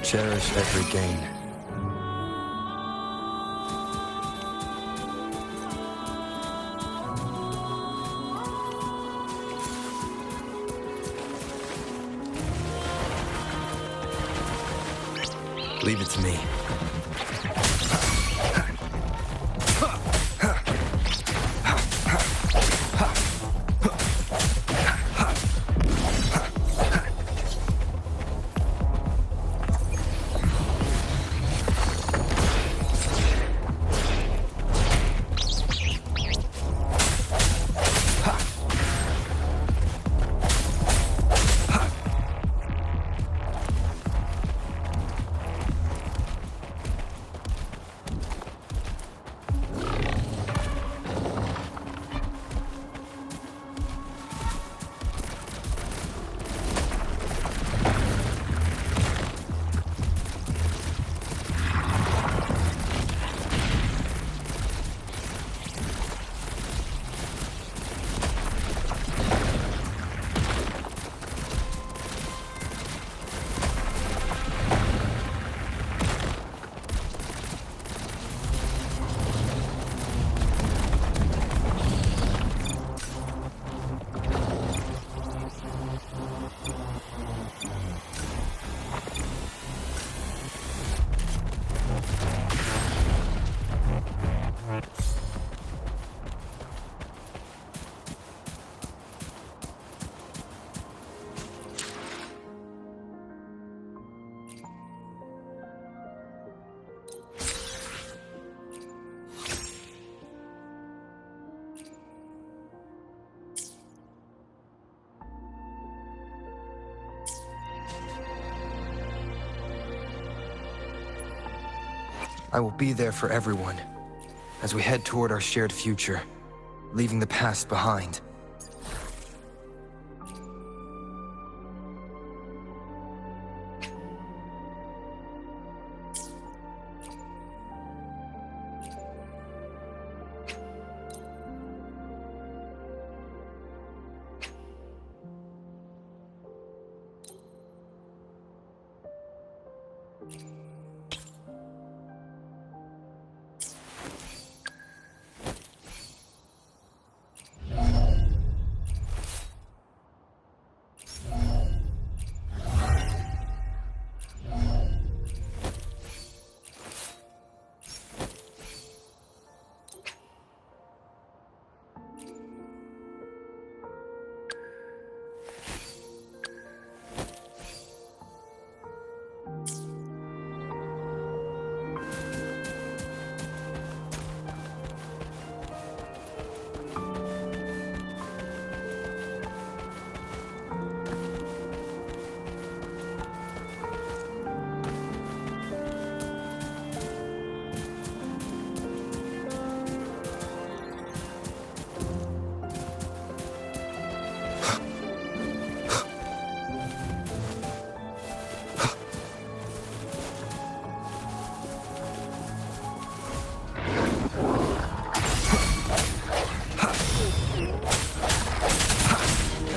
Cherish every gain. Leave it to me. I will be there for everyone as we head toward our shared future, leaving the past behind.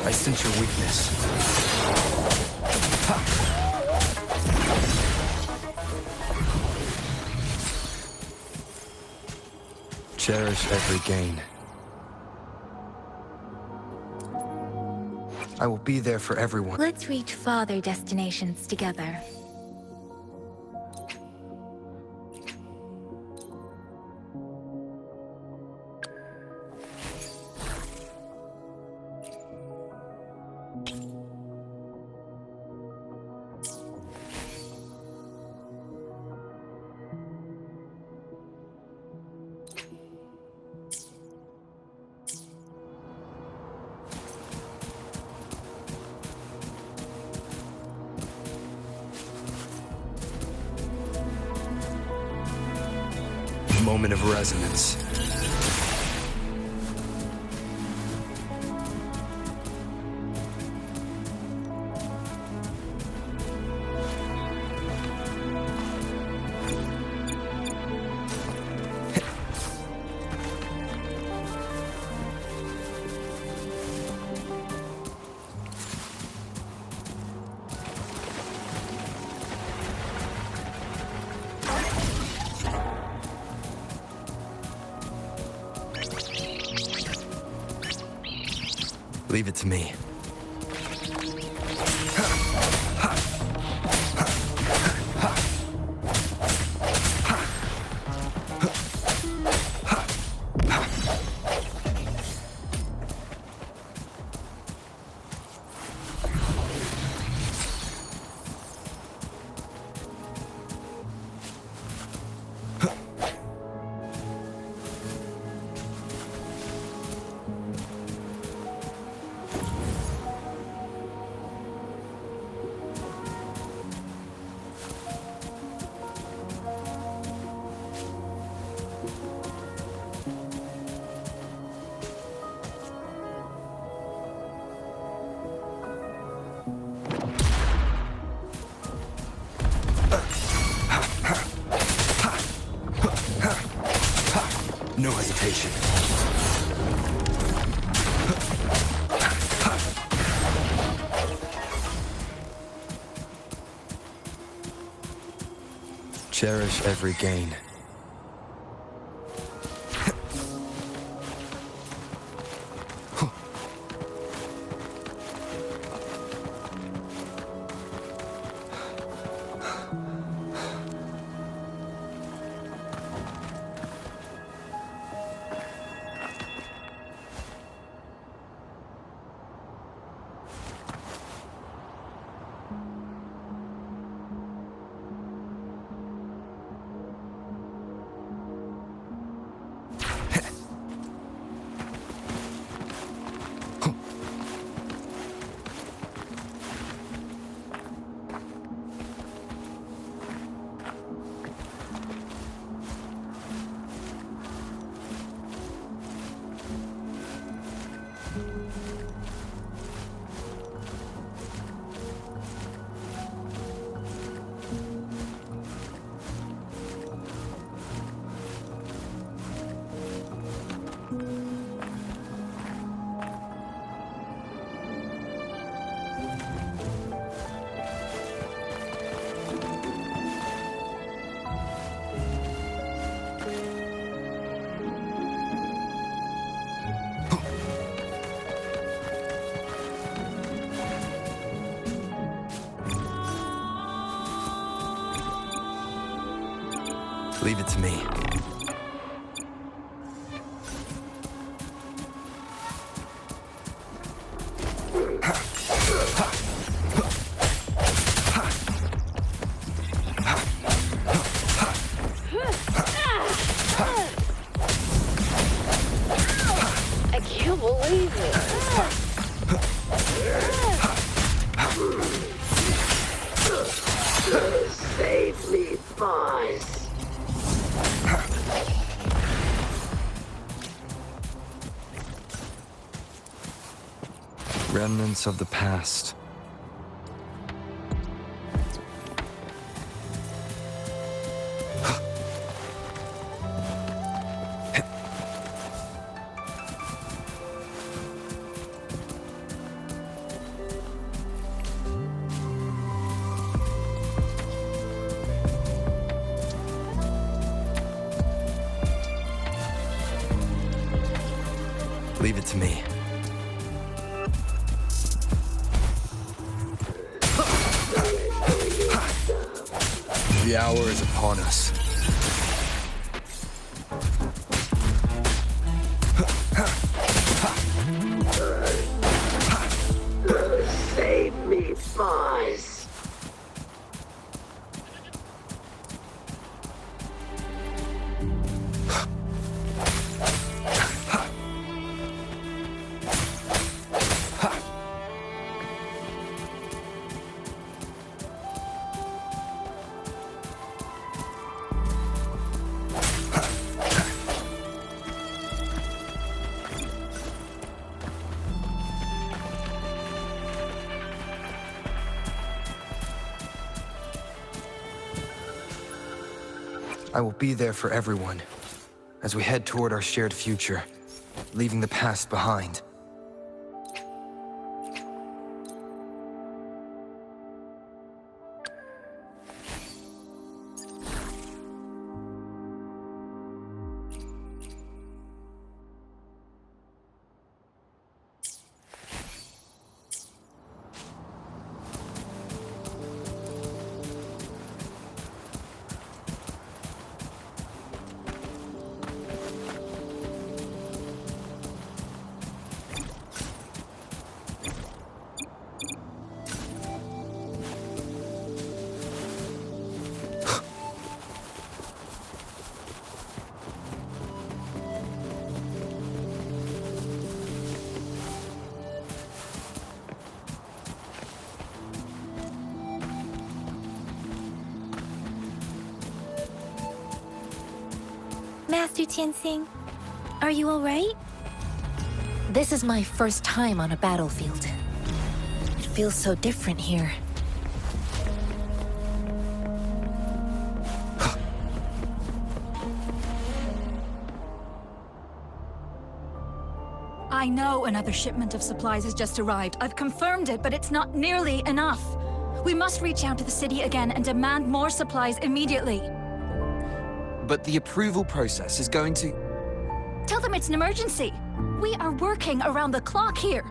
I sense your weakness. Cherish every gain. I will be there for everyone. Let's reach farther destinations together. Moment of resonance. Leave it to me. No hesitation. Cherish every gain. Leave it to me. I can't believe it. Save me, boss. Remnants of the past. Leave it to me. The hour is upon us. Save me, boss. I will be there for everyone as we head toward our shared future, leaving the past behind. Master Tianxing, are you alright? This is my first time on a battlefield. It feels so different here. I know another shipment of supplies has just arrived. I've confirmed it, but it's not nearly enough. We must reach out to the city again and demand more supplies immediately. But the approval process is going to... Tell them it's an emergency. We are working around the clock here.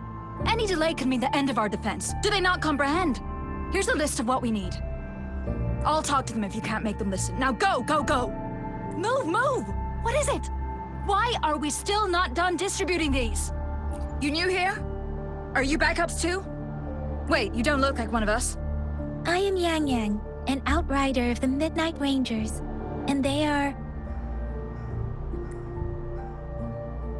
Any delay could mean the end of our defense. Do they not comprehend? Here's a list of what we need. I'll talk to them if you can't make them listen. Now go, go, go! Move, move! What is it? Why are we still not done distributing these? You new here? Are you backups too? Wait, you don't look like one of us. I am Yang Yang, an outrider of the Midnight Rangers, and they are...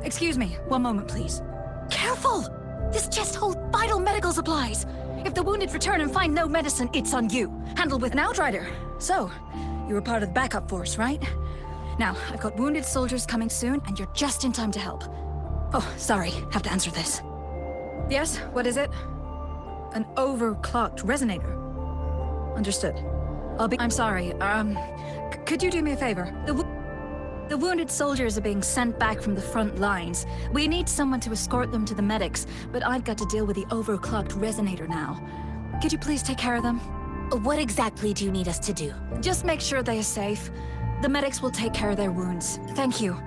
Excuse me, one moment please. Careful! This chest holds vital medical supplies. If the wounded return and find no medicine, it's on you. Handled with an outrider. So, you were part of the backup force, right? Now, I've got wounded soldiers coming soon, and you're just in time to help. Oh, sorry, have to answer this. Yes, what is it? An overclocked resonator. Understood. I'm sorry, could you do me a favor? The wounded soldiers are being sent back from the front lines. We need someone to escort them to the medics, but I've got to deal with the overclocked resonator now. Could you please take care of them? What exactly do you need us to do? Just make sure they are safe. The medics will take care of their wounds. Thank you.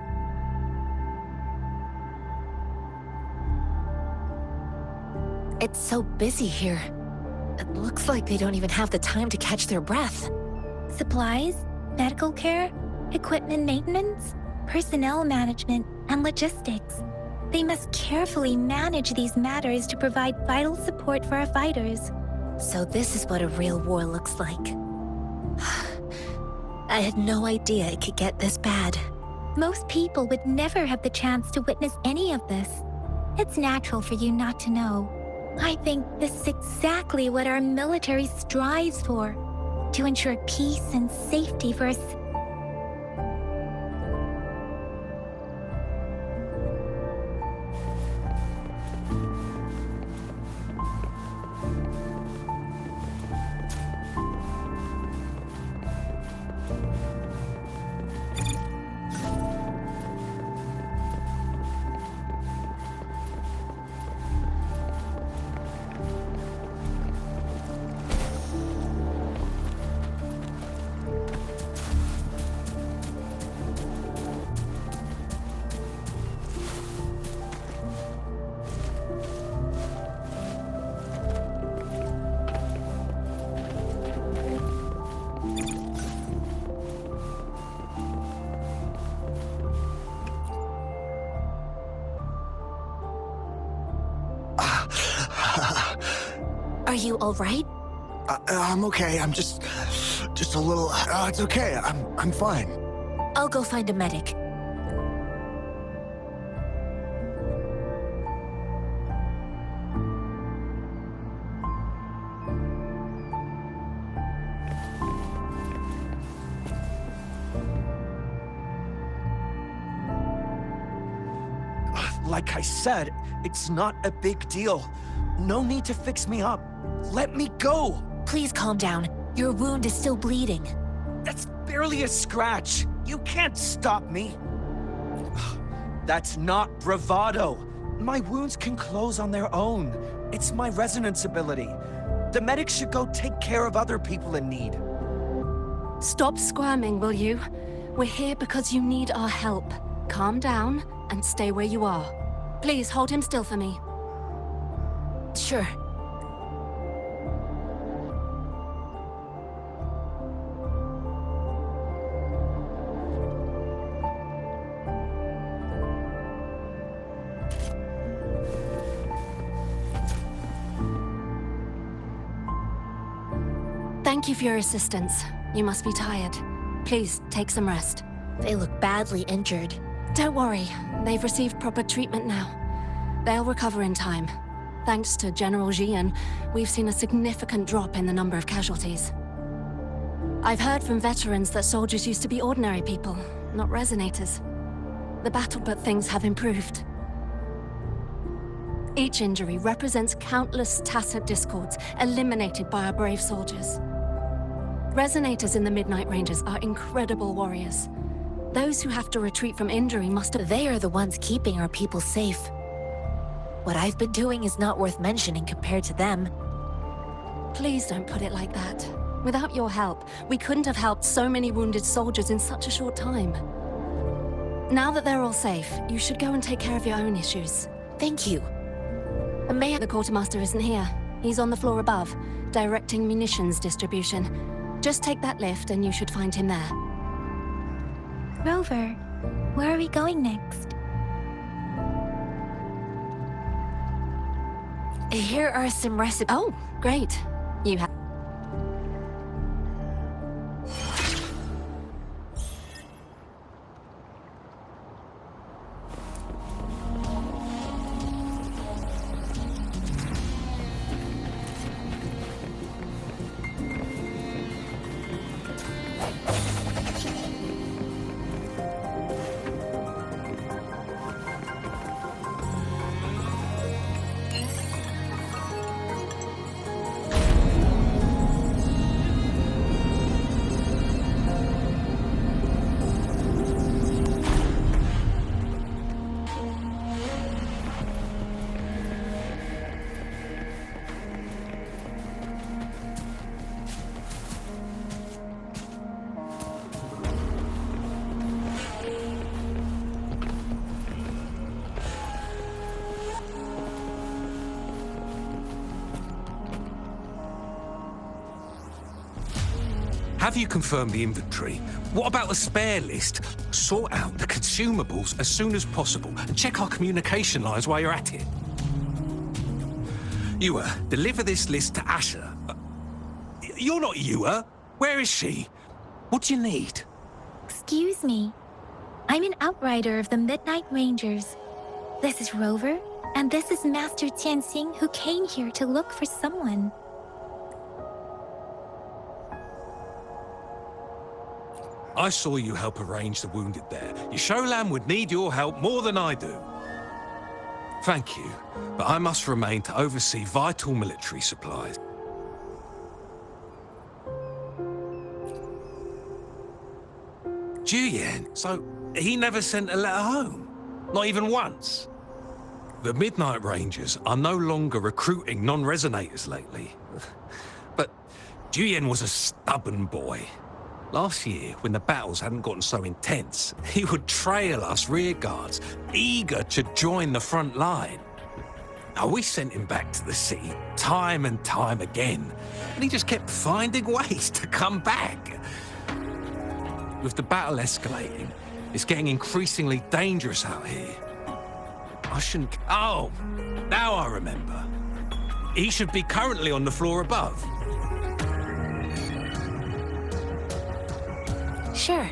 It's so busy here. It looks like they don't even have the time to catch their breath. Supplies, medical care, equipment maintenance, personnel management, and logistics. They must carefully manage these matters to provide vital support for our fighters. So this is what a real war looks like. I had no idea it could get this bad. Most people would never have the chance to witness any of this. It's natural for you not to know. I think this is exactly what our military strives for, to ensure peace and safety for us. Are you all right? I'm okay. I'm just a little... it's okay. I'm fine. I'll go find a medic. Like I said, it's not a big deal. No need to fix me up. Let me go! Please calm down. Your wound is still bleeding. That's barely a scratch. You can't stop me. That's not bravado. My wounds can close on their own. It's my resonance ability. The medics should go take care of other people in need. Stop squirming, will you? We're here because you need our help. Calm down and stay where you are. Please hold him still for me. Sure. Thank you for your assistance. You must be tired. Please, take some rest. They look badly injured. Don't worry, they've received proper treatment now. They'll recover in time. Thanks to General Jian, we've seen a significant drop in the number of casualties. I've heard from veterans that soldiers used to be ordinary people. not resonators. The battle, but things have improved. Each injury represents countless tacit discords eliminated by our brave soldiers. Resonators in the Midnight Rangers are incredible warriors. Those who have to retreat from injury must have... They are the ones keeping our people safe. What I've been doing is not worth mentioning compared to them. Please don't put it like that. Without your help, we couldn't have helped so many wounded soldiers in such a short time. Now that they're all safe, you should go and take care of your own issues. Thank you. The quartermaster isn't here. He's on the floor above, directing munitions distribution. Just take that lift and you should find him there. Rover, where are we going next? Here are some recipes. Oh, great. You have... Have you confirmed the inventory? What about the spare list? Sort out the consumables as soon as possible and check our communication lines while you're at it. Ewa, deliver this list to Asher. You're not Ewa. Where is she? What do you need? Excuse me. I'm an outrider of the Midnight Rangers. This is Rover, and this is Master Tianxing, who came here to look for someone. I saw you help arrange the wounded there. Yasholan would need your help more than I do. Thank you, but I must remain to oversee vital military supplies. Juyen, so he never sent a letter home? Not even once? The Midnight Rangers are no longer recruiting non-resonators lately. But Juyen was a stubborn boy. Last year, when the battles hadn't gotten so intense, he would trail us rearguards, eager to join the front line. Now, we sent him back to the city time and time again, and he just kept finding ways to come back. With the battle escalating, it's getting increasingly dangerous out here. I shouldn't... Oh, now I remember. He should be currently on the floor above. Sure.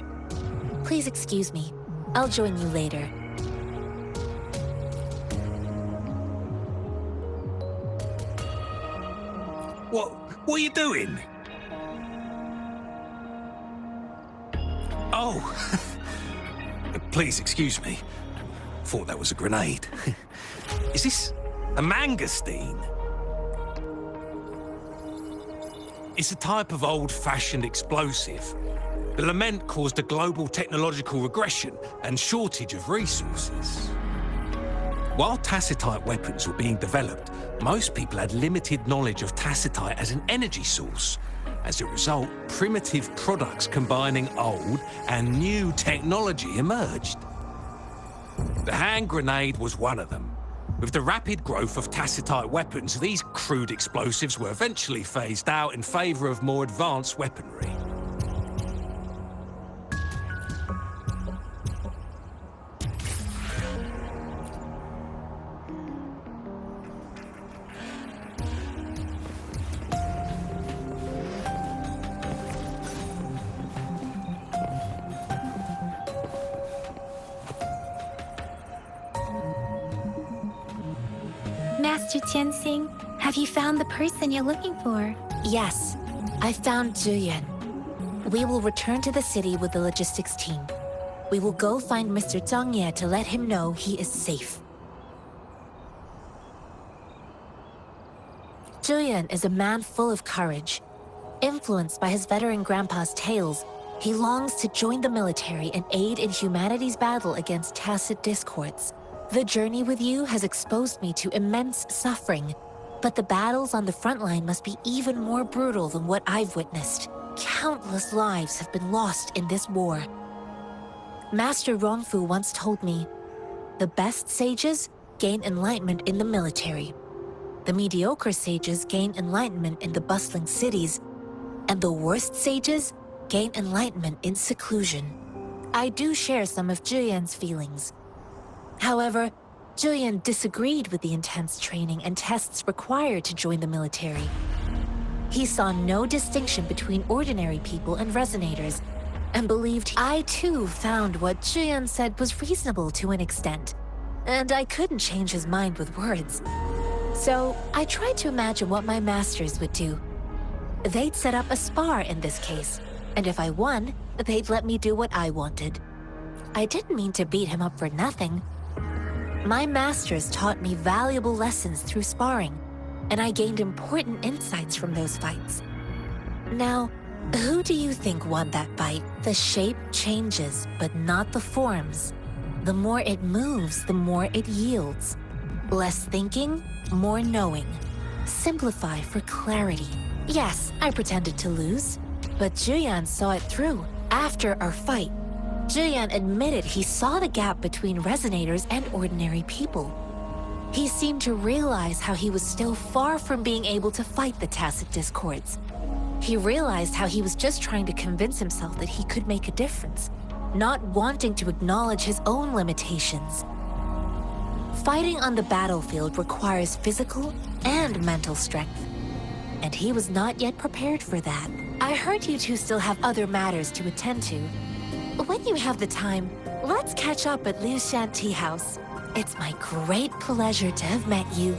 Please excuse me. I'll join you later. What are you doing? Oh, please excuse me. Thought that was a grenade. Is this a mangosteen? It's a type of old-fashioned explosive. The lament caused a global technological regression and shortage of resources. While tacitite weapons were being developed, most people had limited knowledge of tacitite as an energy source. As a result, primitive products combining old and new technology emerged. The hand grenade was one of them. With the rapid growth of tacitite weapons, these crude explosives were eventually phased out in favor of more advanced weaponry. Master Tianxing, have you found the person you're looking for? Yes, I found Juyen. We will return to the city with the logistics team. We will go find Mr. Zhang Ye to let him know he is safe. Julian is a man full of courage. Influenced by his veteran grandpa's tales, he longs to join the military and aid in humanity's battle against tacit discords. The journey with you has exposed me to immense suffering, but the battles on the front line must be even more brutal than what I've witnessed. Countless lives have been lost in this war. Master Rongfu once told me, the best sages gain enlightenment in the military. The mediocre sages gain enlightenment in the bustling cities, and the worst sages gain enlightenment in seclusion. I do share some of Julian's feelings. However, Julian disagreed with the intense training and tests required to join the military. He saw no distinction between ordinary people and resonators, and believed I too found what Julian said was reasonable to an extent, and I couldn't change his mind with words. So I tried to imagine what my masters would do. They'd set up a spar in this case, and if I won, they'd let me do what I wanted. I didn't mean to beat him up for nothing. My masters taught me valuable lessons through sparring, and I gained important insights from those fights. Now, who do you think won that fight? The shape changes, but not the forms. The more it moves, the more it yields. Less thinking, more knowing. Simplify for clarity. Yes, I pretended to lose, but Julian saw it through. After our fight, Julian admitted he saw the gap between resonators and ordinary people. He seemed to realize how he was still far from being able to fight the tacit discords. He realized how he was just trying to convince himself that he could make a difference, not wanting to acknowledge his own limitations. Fighting on the battlefield requires physical and mental strength, and he was not yet prepared for that. I heard you two still have other matters to attend to. When you have the time, let's catch up at Liu Shan Tea House. It's my great pleasure to have met you.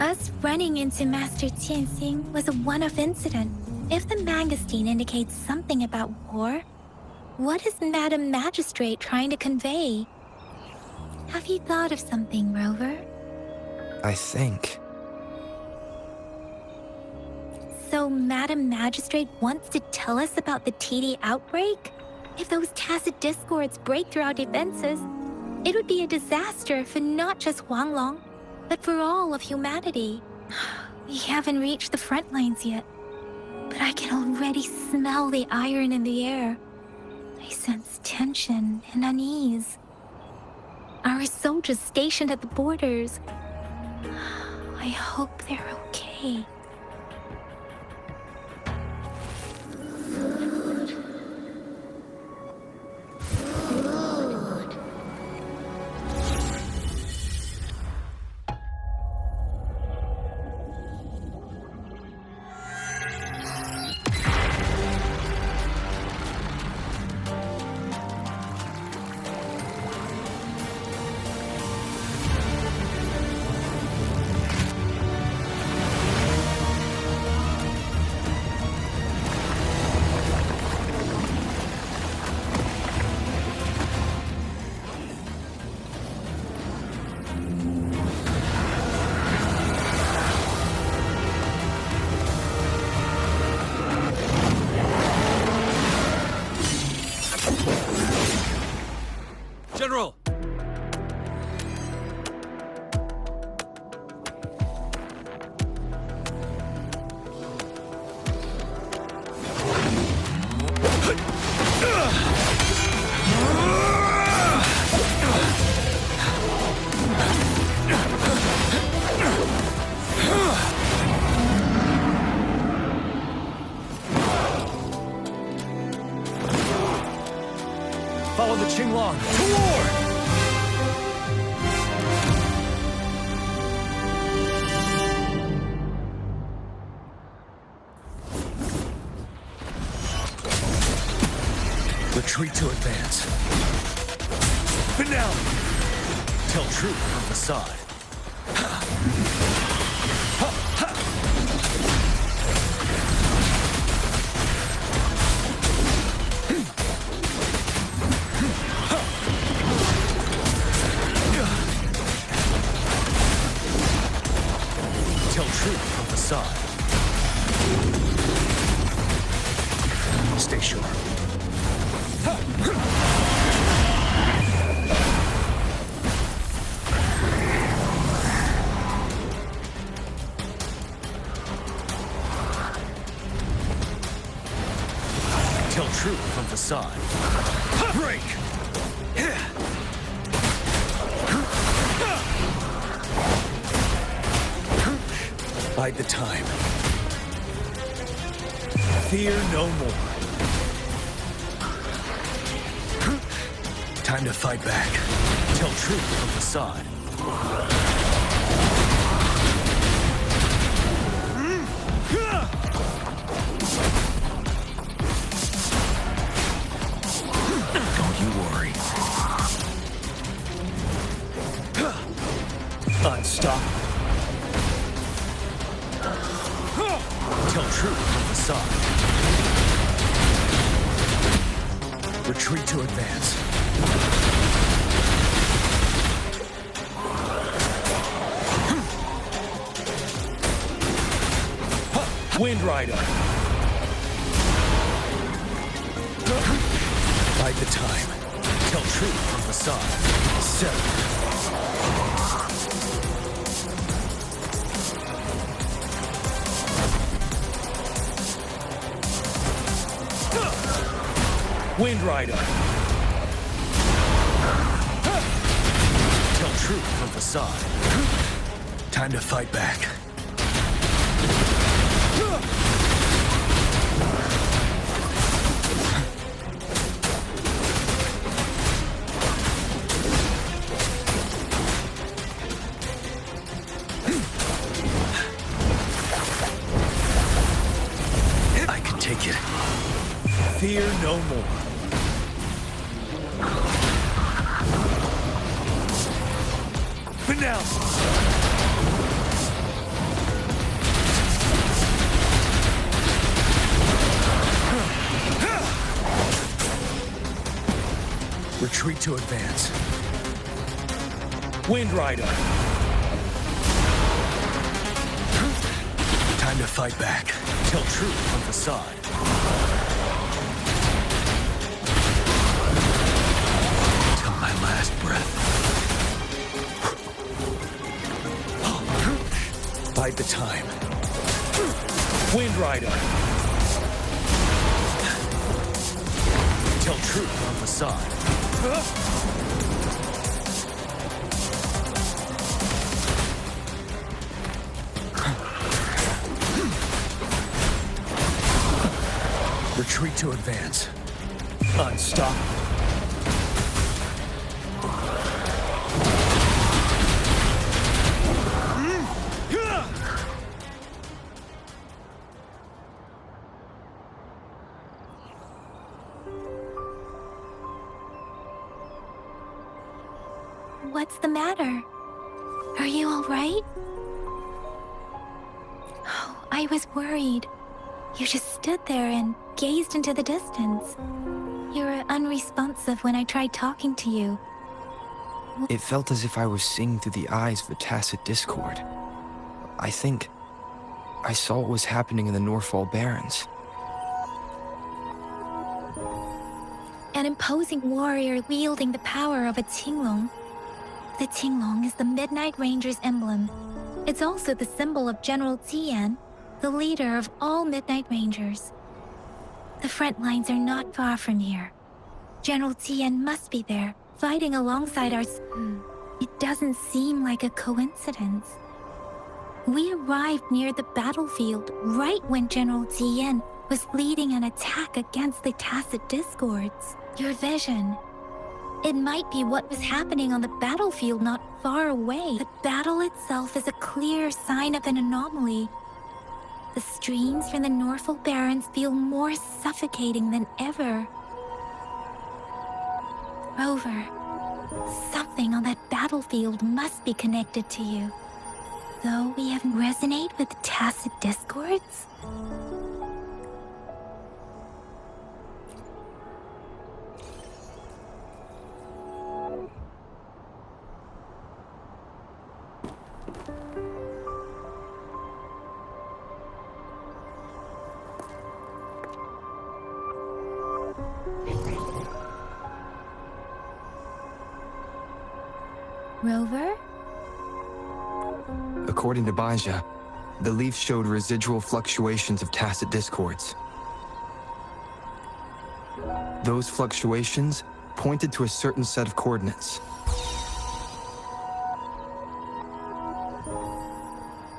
Us running into Master Tianxing was a one-off incident. If the Mangosteen indicates something about war, what is Madam Magistrate trying to convey? Have you thought of something, Rover? I think. So Madam Magistrate wants to tell us about the TD outbreak? If those tacit discords break through our defenses, it would be a disaster for not just Huanglong, but for all of humanity. We haven't reached the front lines yet, but I can already smell the iron in the air. I sense tension and unease. Our soldiers stationed at the borders, I hope they're okay. General! on, toward! Retreat to advance. Finale! Tell truth from facade. Tell truth from facade. Stay sharp. Tell truth from facade. Break! Bide the time. Fear no more. Time to fight back. Tell truth from facade. Don't you worry. Unstoppable. Tell truth from facade. Retreat to advance. Wind Rider. Bide the time. Tell truth from facade. Settle. Wind Rider. Tell truth from facade. Time to fight back. I can take it. Fear no more. Finale! Retreat to advance. Wind Rider. Time to fight back. Tell truth from facade. Till my last breath. Bide the time. Wind Rider. Tell truth on facade. Retreat to advance. Unstoppable. What's the matter? Are you all right? Oh, I was worried. You just stood there and gazed into the distance. You were unresponsive when I tried talking to you. It felt as if I was seeing through the eyes of a tacit discord. I think I saw what was happening in the Norfall Barrens. An imposing warrior wielding the power of a Tinglong. The Tinglong is the Midnight Ranger's emblem. It's also the symbol of General Tian, the leader of all Midnight Rangers. The front lines are not far from here. General Tian must be there, fighting alongside our... It doesn't seem like a coincidence. We arrived near the battlefield right when General Tian was leading an attack against the Tacit Discords. Your vision. It might be what was happening on the battlefield not far away. The battle itself is a clear sign of an anomaly. The streams from the Norfolk Barrens feel more suffocating than ever. Rover, something on that battlefield must be connected to you. Though we haven't resonate with tacit discords? Rover? According to Baja, the leaf showed residual fluctuations of tacit discords. Those fluctuations pointed to a certain set of coordinates.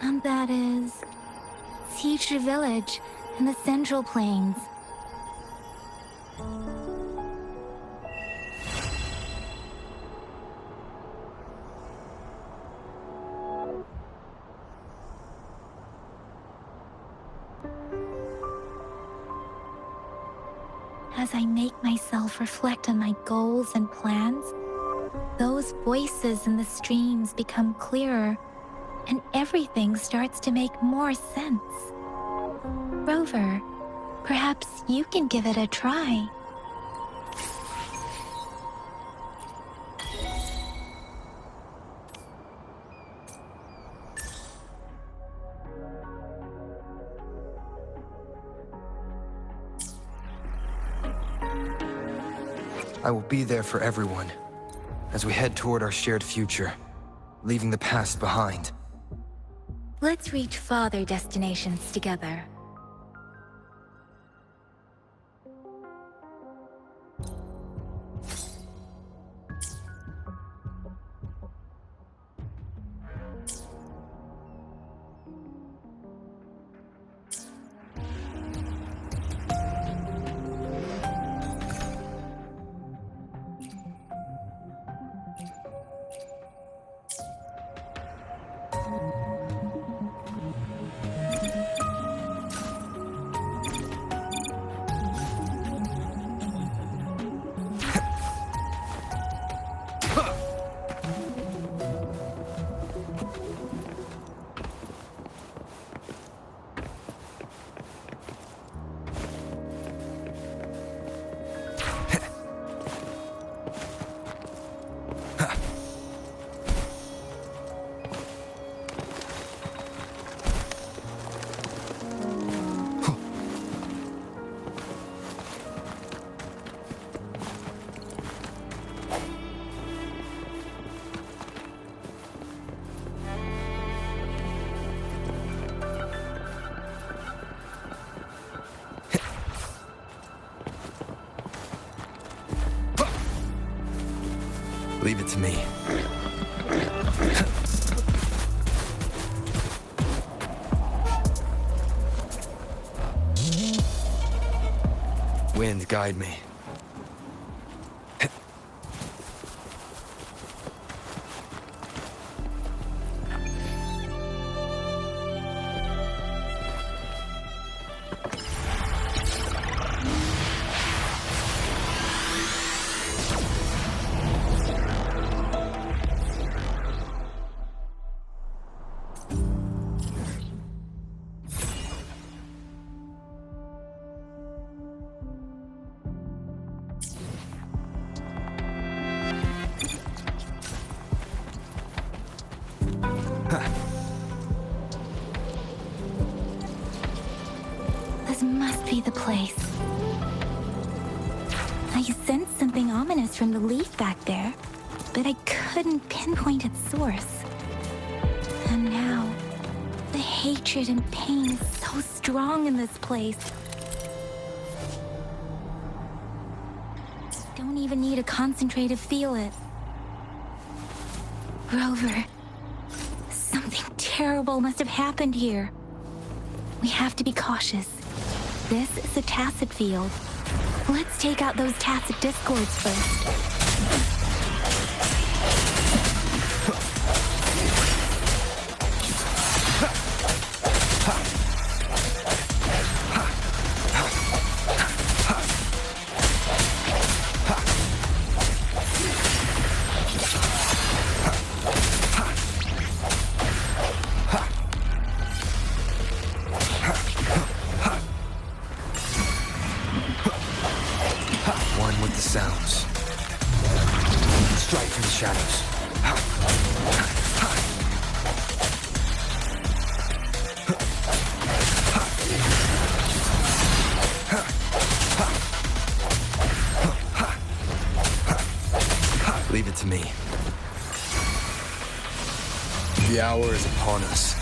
And that is... Teacher Village in the Central Plains. As I make myself reflect on my goals and plans, those voices in the streams become clearer, and everything starts to make more sense. Rover, perhaps you can give it a try. I will be there for everyone as we head toward our shared future, leaving the past behind. Let's reach farther destinations together. Leave it to me. Wind, guide me. This must be the place. I sensed something ominous from the leaf back there, but I couldn't pinpoint its source. And now, the hatred and pain is so strong in this place. Don't even need to concentrate to feel it. Rover, something terrible must have happened here. We have to be cautious. This is a tacit field. Let's take out those tacit discords first. The hour is upon us.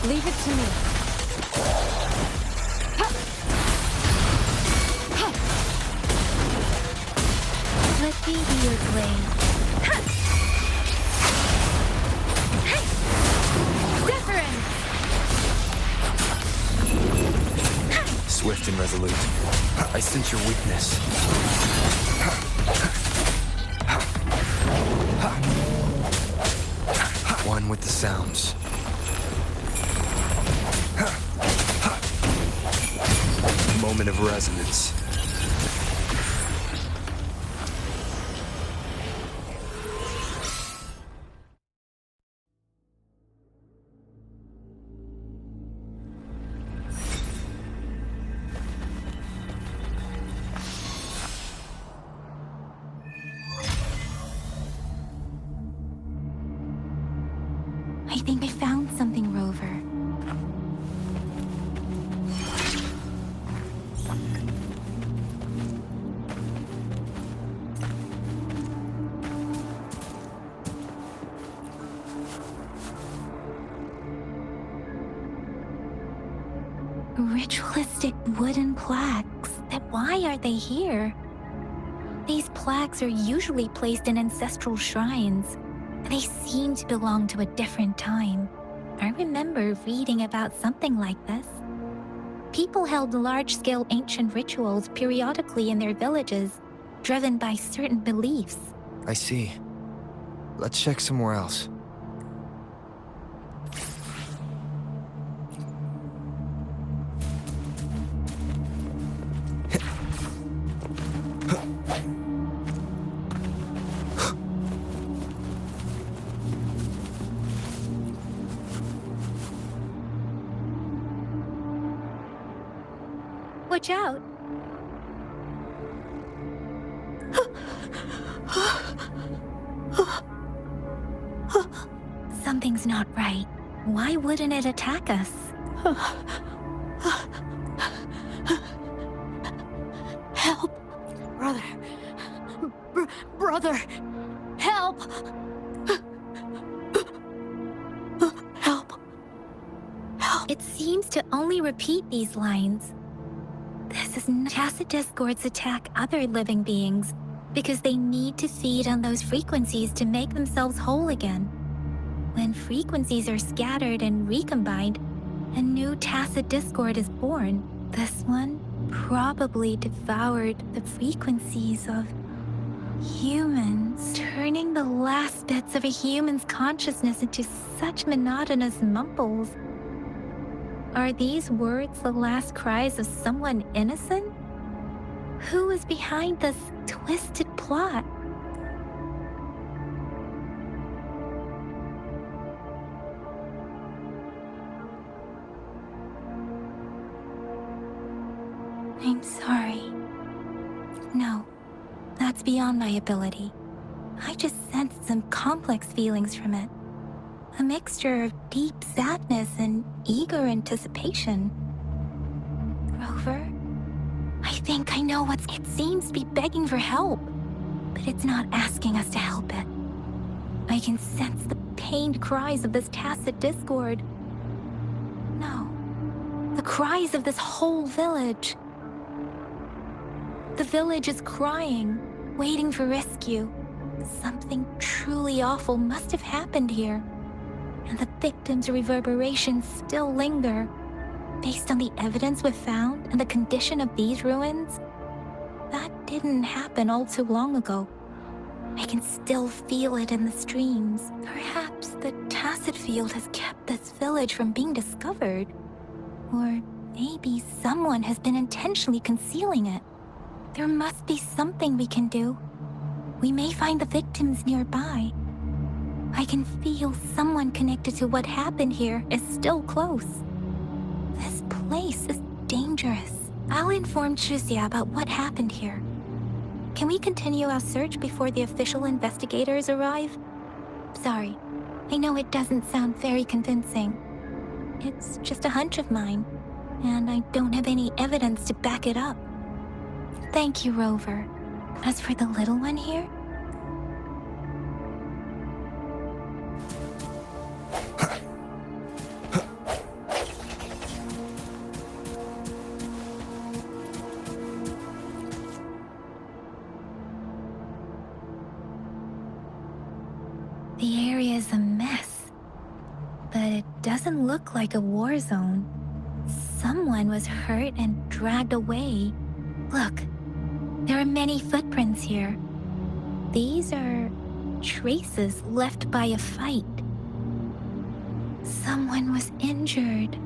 Leave it to me. Let me be your blade. Wuthering! Swift and resolute. I sense your weakness. One with the sounds. Moment of resonance. I think I found something, Rover. Ritualistic wooden plaques. Why are they here? These plaques are usually placed in ancestral shrines. They seem to belong to a different time. I remember reading about something like this. People held large-scale ancient rituals periodically in their villages, driven by certain beliefs. I see. Let's check somewhere else. Watch out! Something's not right. Why wouldn't it attack us? Help! Brother! Brother! Help! Help! It seems to only repeat these lines. This is tacit discords attack other living beings because they need to feed on those frequencies to make themselves whole again. When frequencies are scattered and recombined, a new tacit discord is born. This one probably devoured the frequencies of humans, turning the last bits of a human's consciousness into such monotonous mumbles. Are these words the last cries of someone innocent? Who is behind this twisted plot? I'm sorry. No, that's beyond my ability. I just sensed some complex feelings from it. A mixture of deep sadness and eager anticipation. Rover, I think I know it seems to be begging for help, but it's not asking us to help it. I can sense the pained cries of this tacit discord. No, the cries of this whole village. The village is crying, waiting for rescue. Something truly awful must have happened here. And the victims' reverberations still linger. Based on the evidence we've found and the condition of these ruins, that didn't happen all too long ago. I can still feel it in the streams. Perhaps the tacit field has kept this village from being discovered. Or maybe someone has been intentionally concealing it. There must be something we can do. We may find the victims nearby. I can feel someone connected to what happened here is still close. This place is dangerous. I'll inform Chuzia about what happened here. Can we continue our search before the official investigators arrive? Sorry, I know it doesn't sound very convincing. It's just a hunch of mine, and I don't have any evidence to back it up. Thank you, Rover. As for the little one here, the area is a mess, but it doesn't look like a war zone. Someone was hurt and dragged away. Look, there are many footprints here. These are traces left by a fight. Someone was injured.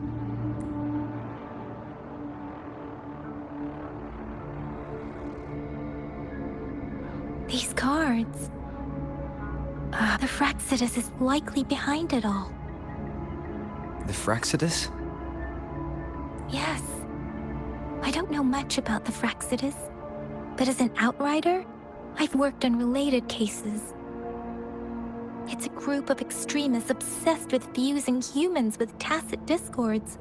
These cards. The Fraxidus is likely behind it all. The Fraxidus? Yes. I don't know much about the Fraxidus, but as an outrider, I've worked on related cases. It's a group of extremists obsessed with fusing humans with tacit discords.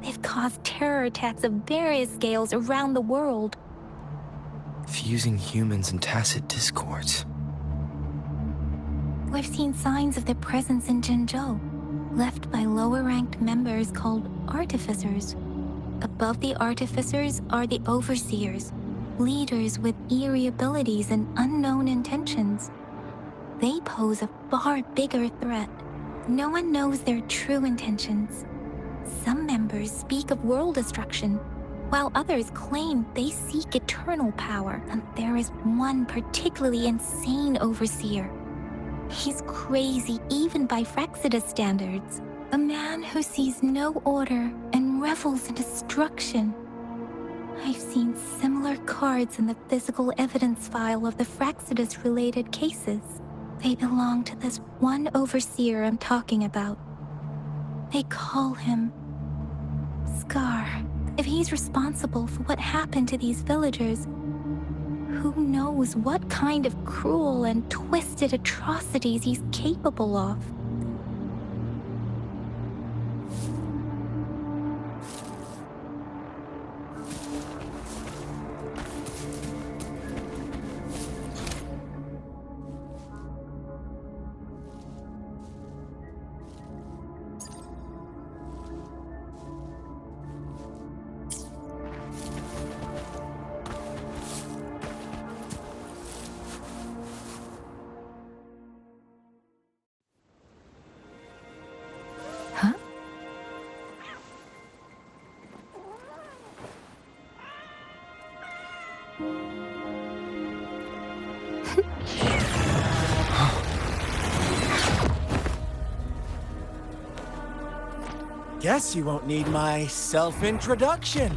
They've caused terror attacks of various scales around the world. Fusing humans and tacit discords. We've seen signs of their presence in Jinzhou, left by lower-ranked members called artificers. Above the artificers are the overseers, leaders with eerie abilities and unknown intentions. They pose a far bigger threat. No one knows their true intentions. Some members speak of world destruction, while others claim they seek eternal power. And there is one particularly insane overseer. He's crazy even by Fraxidus standards. A man who sees no order and revels in destruction. I've seen similar cards in the physical evidence file of the Fraxidus-related cases. They belong to this one overseer I'm talking about. They call him Scar. If he's responsible for what happened to these villagers, who knows what kind of cruel and twisted atrocities he's capable of? Huh? Guess you won't need my self-introduction.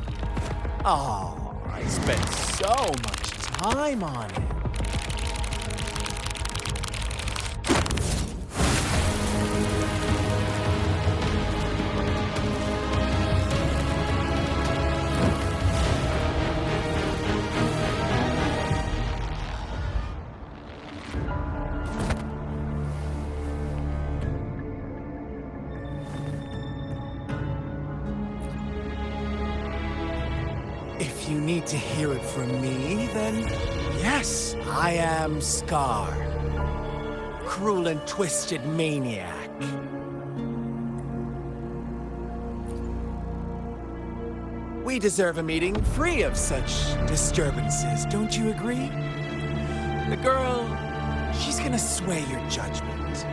Oh, I spent so much time on it. If you need to hear it from me, then yes, I am Scar. Cruel and twisted maniac. We deserve a meeting free of such disturbances, don't you agree? The girl, she's gonna sway your judgment.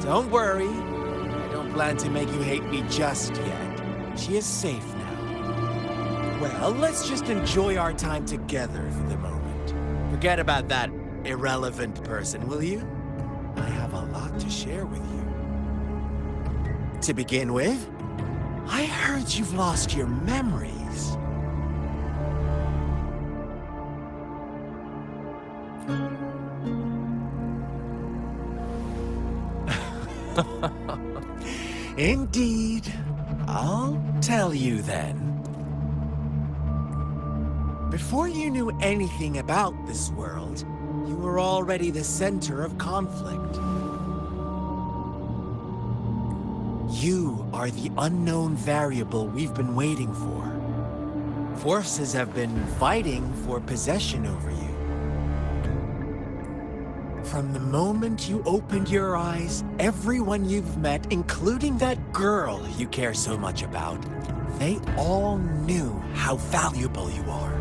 Don't worry. Plan to make you hate me just yet. She is safe now. Well, let's just enjoy our time together for the moment. Forget about that irrelevant person, will you? I have a lot to share with you. To begin with, I heard you've lost your memories. Indeed. I'll tell you then. Before you knew anything about this world, you were already the center of conflict. You are the unknown variable we've been waiting for. Forces have been fighting for possession over you. From the moment you opened your eyes, everyone you've met, including that girl you care so much about, they all knew how valuable you are.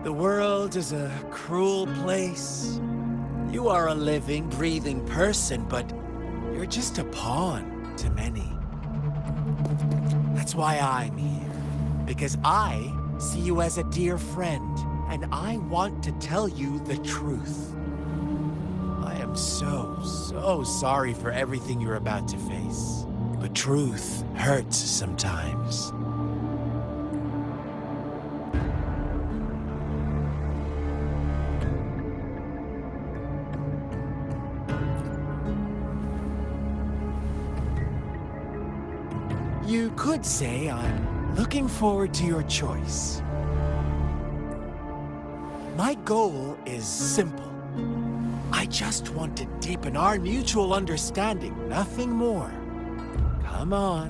The world is a cruel place. You are a living, breathing person, but you're just a pawn to many. That's why I'm here, because I see you as a dear friend, and I want to tell you the truth. I am so sorry for everything you're about to face, but truth hurts sometimes. You could say I'm looking forward to your choice. My goal is simple. I just want to deepen our mutual understanding, nothing more. Come on.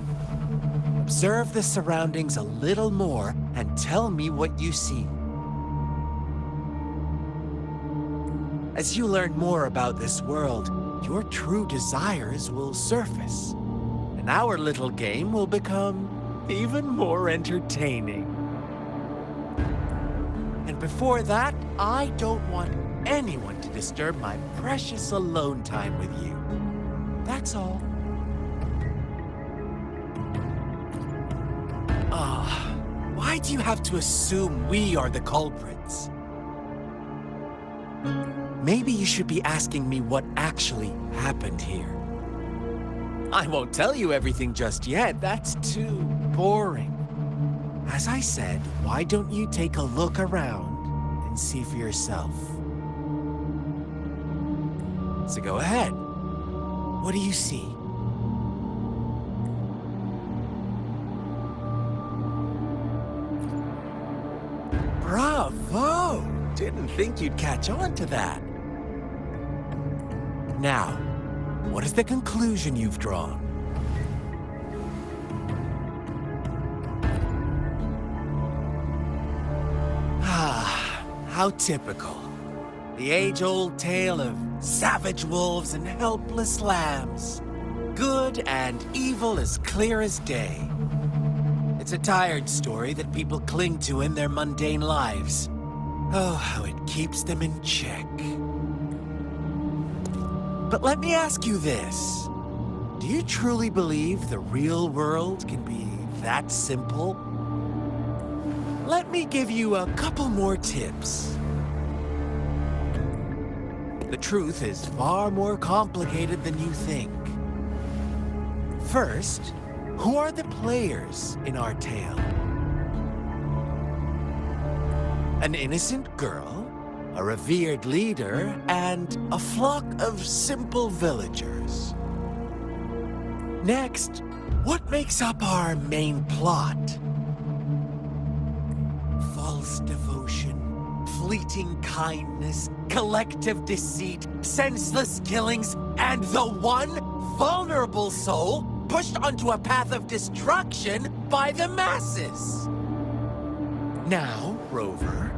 Observe the surroundings a little more and tell me what you see. As you learn more about this world, your true desires will surface. And our little game will become even more entertaining. And before that, I don't want anyone to disturb my precious alone time with you. That's all. Why do you have to assume we are the culprits? Maybe you should be asking me what actually happened here. I won't tell you everything just yet. That's too boring. As I said, why don't you take a look around and see for yourself? So go ahead. What do you see? Bravo! Didn't think you'd catch on to that. Now, what is the conclusion you've drawn? How typical. The age-old tale of savage wolves and helpless lambs. Good and evil as clear as day. It's a tired story that people cling to in their mundane lives. Oh, how it keeps them in check. But let me ask you this. Do you truly believe the real world can be that simple? Let me give you a couple more tips. The truth is far more complicated than you think. First, who are the players in our tale? An innocent girl, a revered leader, and a flock of simple villagers. Next, what makes up our main plot? False devotion, fleeting kindness, collective deceit, senseless killings, and the one vulnerable soul pushed onto a path of destruction by the masses. Now, Rover,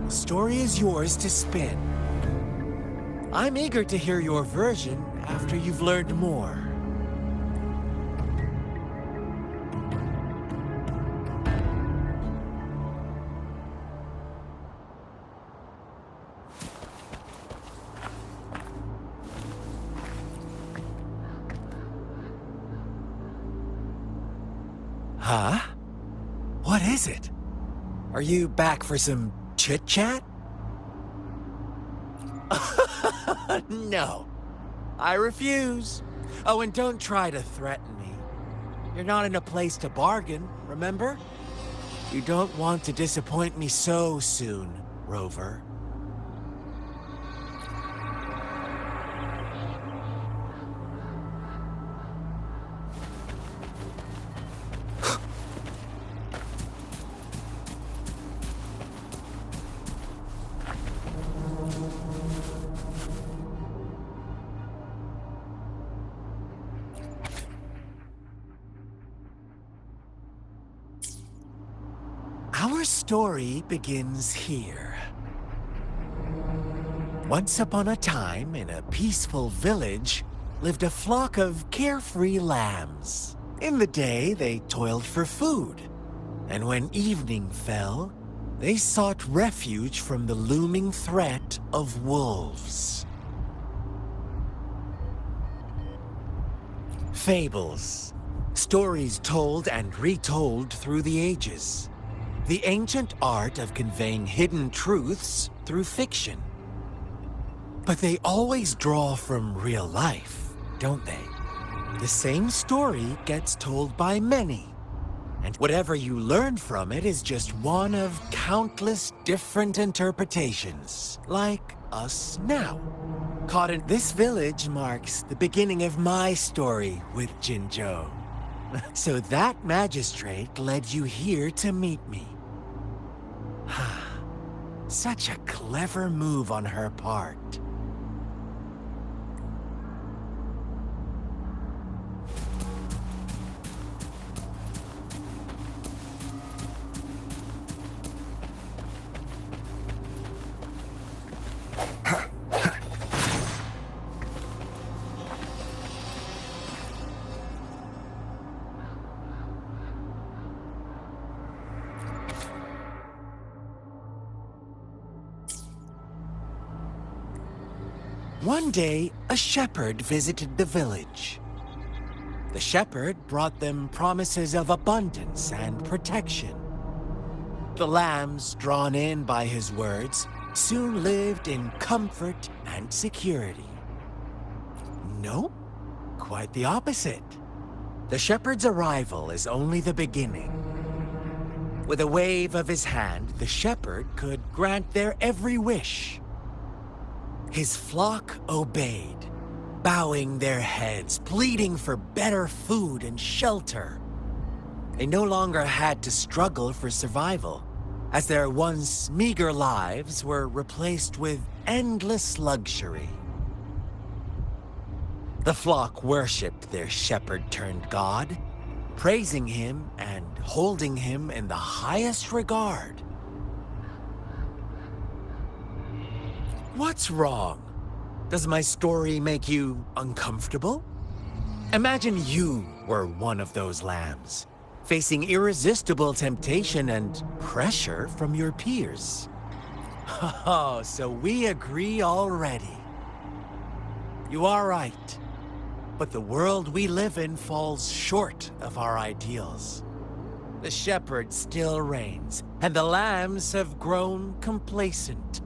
the story is yours to spin. I'm eager to hear your version after you've learned more. Huh? What is it? Are you back for some chit-chat? No. I refuse. Oh, and don't try to threaten me. You're not in a place to bargain, remember? You don't want to disappoint me so soon, Rover. Our story begins here. Once upon a time, in a peaceful village, lived a flock of carefree lambs. In the day, they toiled for food, and when evening fell, they sought refuge from the looming threat of wolves. Fables. Stories told and retold through the ages. The ancient art of conveying hidden truths through fiction. But they always draw from real life, don't they? The same story gets told by many, and whatever you learn from it is just one of countless different interpretations, like us now. Caught in this village marks the beginning of my story with Jinzhou. So that magistrate led you here to meet me. Such a clever move on her part. One day, a shepherd visited the village. The shepherd brought them promises of abundance and protection. The lambs, drawn in by his words, soon lived in comfort and security. No, quite the opposite. The shepherd's arrival is only the beginning. With a wave of his hand, the shepherd could grant their every wish. His flock obeyed, bowing their heads, pleading for better food and shelter. They no longer had to struggle for survival, as their once meager lives were replaced with endless luxury. The flock worshipped their shepherd-turned-god, praising him and holding him in the highest regard. What's wrong? Does my story make you uncomfortable? Imagine you were one of those lambs, facing irresistible temptation and pressure from your peers. Oh, so we agree already. You are right, but the world we live in falls short of our ideals. The shepherd still reigns, and the lambs have grown complacent.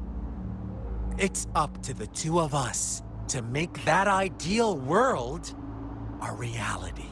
It's up to the two of us to make that ideal world a reality.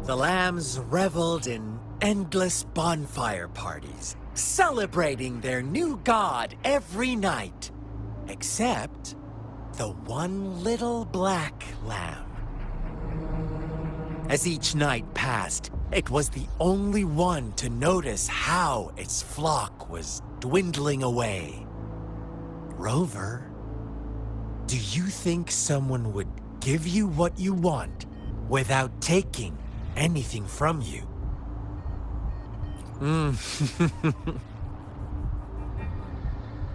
The lambs reveled in endless bonfire parties, celebrating their new god every night, except the one little black lamb. As each night passed, it was the only one to notice how its flock was dwindling away. Rover, do you think someone would give you what you want without taking anything from you?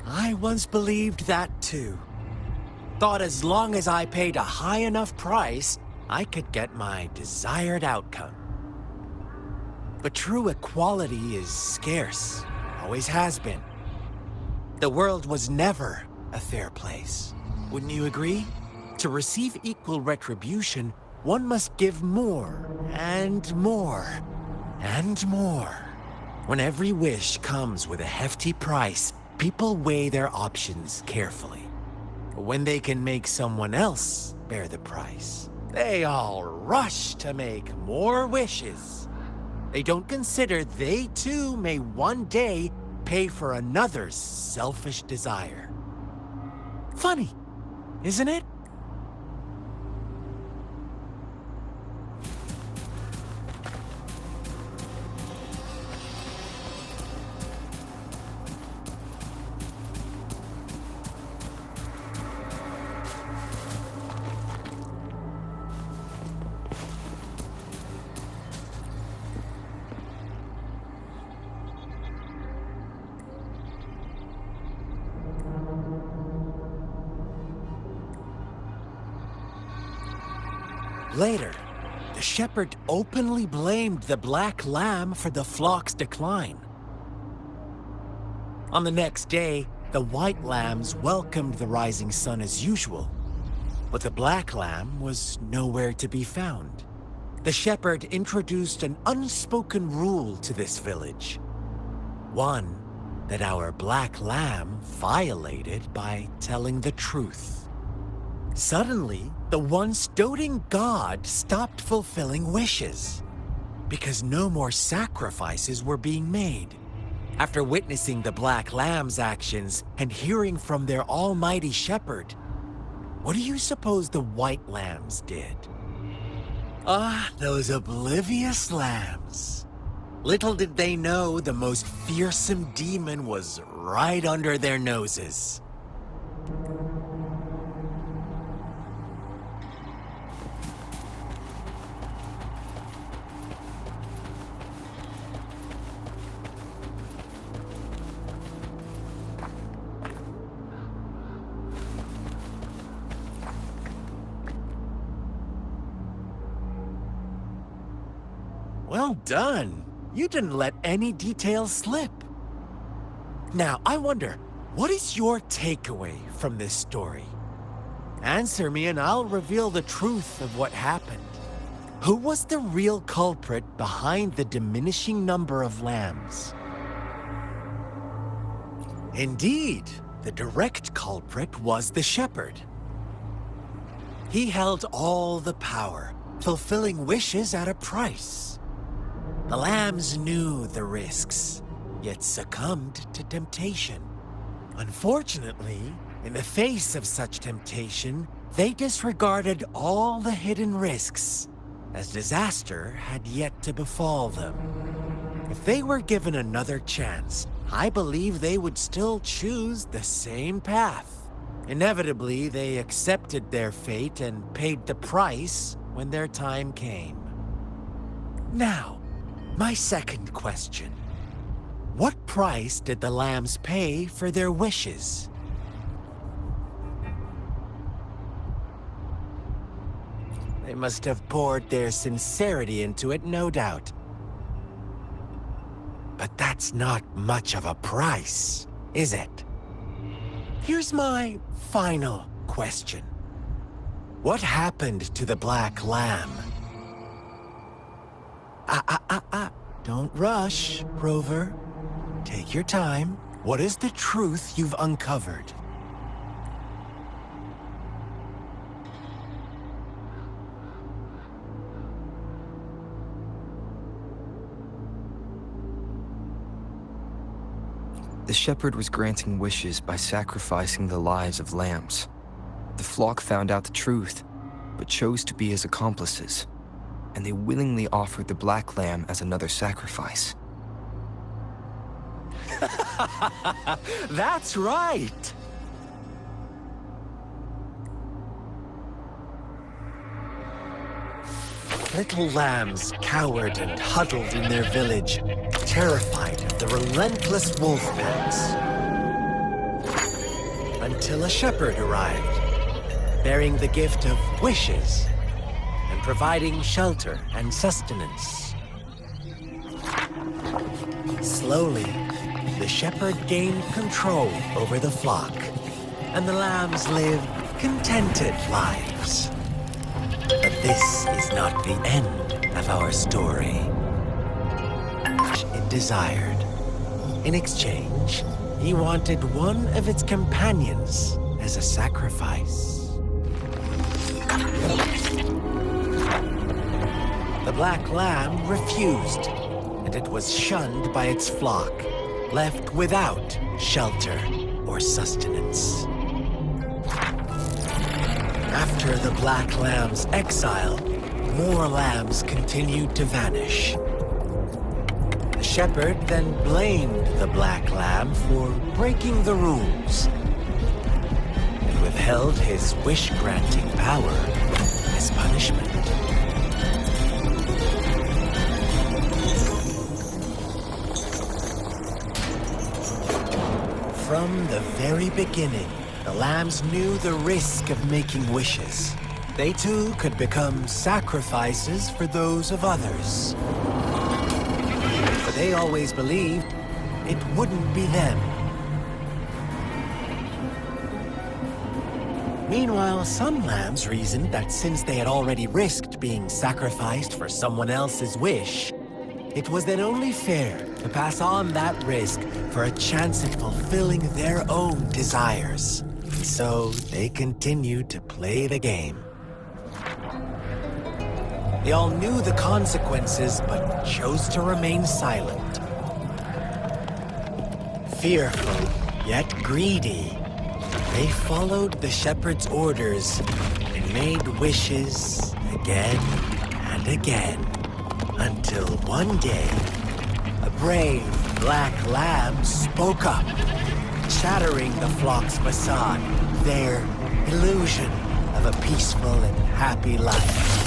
I once believed that too. Thought as long as I paid a high enough price, I could get my desired outcome. But true equality is scarce, always has been. The world was never a fair place. Wouldn't you agree? To receive equal retribution, one must give more, and more, and more. When every wish comes with a hefty price, people weigh their options carefully. When they can make someone else bear the price, they all rush to make more wishes. They don't consider they too may one day pay for another's selfish desire. Funny, isn't it? Later, the shepherd openly blamed the black lamb for the flock's decline. On the next day, the white lambs welcomed the rising sun as usual, but the black lamb was nowhere to be found. The shepherd introduced an unspoken rule to this village. One that our black lamb violated by telling the truth. Suddenly, the once doting god stopped fulfilling wishes because no more sacrifices were being made. After witnessing the Black Lamb's actions and hearing from their almighty shepherd, what do you suppose the White Lambs did? Ah, those oblivious lambs. Little did they know the most fearsome demon was right under their noses. Well done. You didn't let any details slip. Now, I wonder, what is your takeaway from this story? Answer me and I'll reveal the truth of what happened. Who was the real culprit behind the diminishing number of lambs? Indeed, the direct culprit was the shepherd. He held all the power, fulfilling wishes at a price. The lambs knew the risks, yet succumbed to temptation. Unfortunately, in the face of such temptation, they disregarded all the hidden risks, as disaster had yet to befall them. If they were given another chance, I believe they would still choose the same path. Inevitably, they accepted their fate and paid the price when their time came. Now, my second question. What price did the lambs pay for their wishes? They must have poured their sincerity into it, no doubt. But that's not much of a price, is it? Here's my final question. What happened to the black lamb? Don't rush, Rover. Take your time. What is the truth you've uncovered? The shepherd was granting wishes by sacrificing the lives of lambs. The flock found out the truth, but chose to be his accomplices, and they willingly offered the black lamb as another sacrifice. That's right! Little lambs cowered and huddled in their village, terrified of the relentless wolf packs. Until a shepherd arrived, bearing the gift of wishes and providing shelter and sustenance. Slowly, the shepherd gained control over the flock, and the lambs lived contented lives. But this is not the end of our story. It desired. In exchange, he wanted one of its companions as a sacrifice. The black lamb refused, and it was shunned by its flock. left without shelter or sustenance. After the Black Lamb's exile, more lambs continued to vanish. The shepherd then blamed the Black Lamb for breaking the rules and withheld his wish-granting power as punishment. From the very beginning, the lambs knew the risk of making wishes. They too could become sacrifices for those of others. But they always believed it wouldn't be them. Meanwhile, some lambs reasoned that since they had already risked being sacrificed for someone else's wish, it was then only fair to pass on that risk for a chance at fulfilling their own desires. And so they continued to play the game. They all knew the consequences, but chose to remain silent. Fearful, yet greedy, they followed the shepherd's orders and made wishes again and again. Until one day, a brave black lamb spoke up, shattering the flock's facade, their illusion of a peaceful and happy life.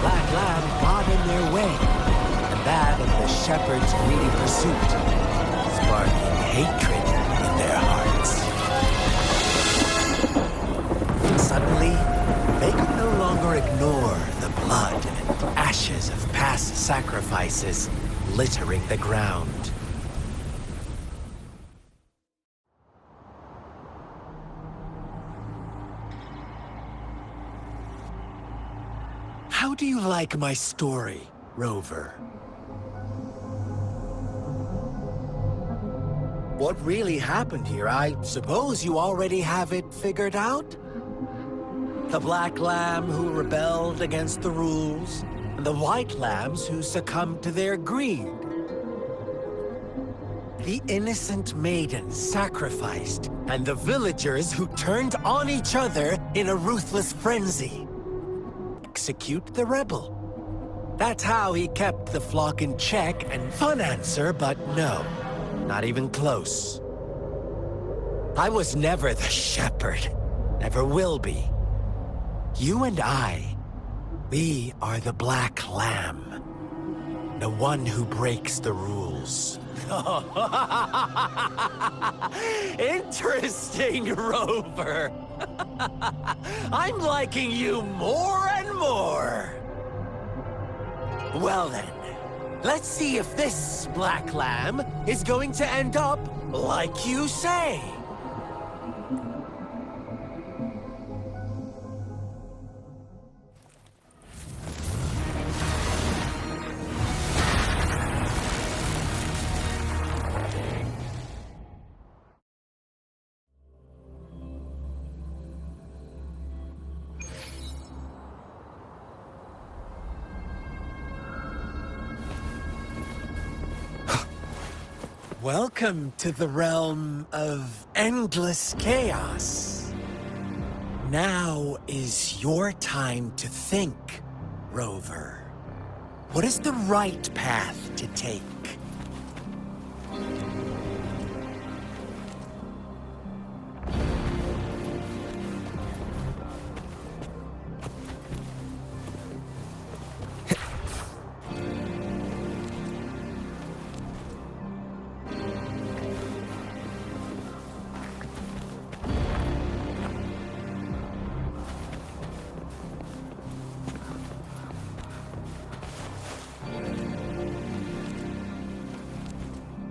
Black lamb got in their way, and that of the shepherd's greedy pursuit, sparking hatred in their hearts. Suddenly, they could no longer ignore the blood and ashes of past sacrifices littering the ground. How do you like my story, Rover? What really happened here? I suppose you already have it figured out? The black lamb who rebelled against the rules, and the white lambs who succumbed to their greed. The innocent maiden sacrificed, and the villagers who turned on each other in a ruthless frenzy. Execute the rebel. That's how he kept the flock in check, and fun answer, but no, not even close. I was never the shepherd, never will be. You and I, we are the Black Lamb. The one who breaks the rules. Interesting, Rover. I'm liking you more and more. Well then, let's see if this Black Lamb is going to end up like you say. Welcome to the realm of endless chaos. Now is your time to think, Rover. What is the right path to take?